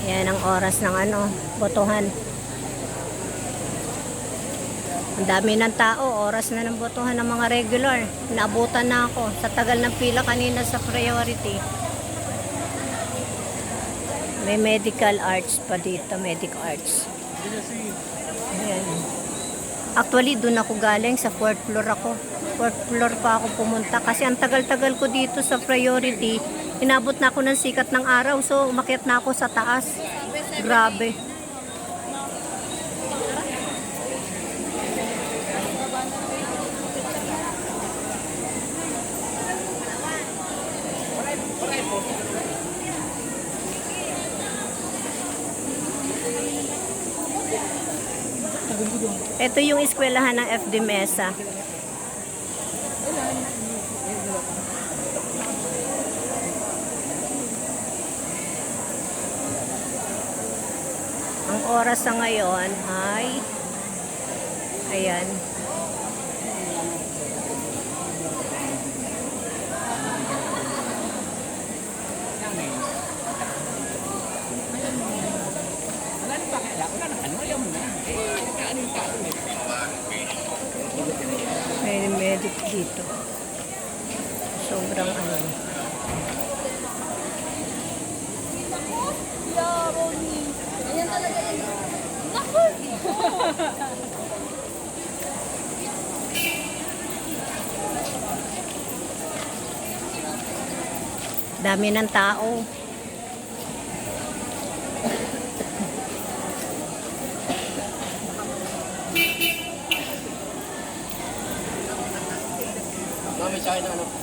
Yan ang oras ng botohan. Ang dami ng tao, oras na ng botohan ng mga regular. Naabutan na ako sa tagal ng pila kanina sa priority. May medical arts pa dito, medical arts. Ayan. Actually, doon ako galing, sa 4th floor ako. 4th floor pa ako pumunta kasi ang tagal-tagal ko dito sa priority. Inabot na ako ng sikat ng araw, so umakyat na ako sa taas. Grabe. Ito yung eskwelahan ng FD Mesa. Ang oras sa ngayon ay ayan. May medic dito. Sobrang Ayan talaga yan. Naku! dami ng tao. Mami, sa akin ano?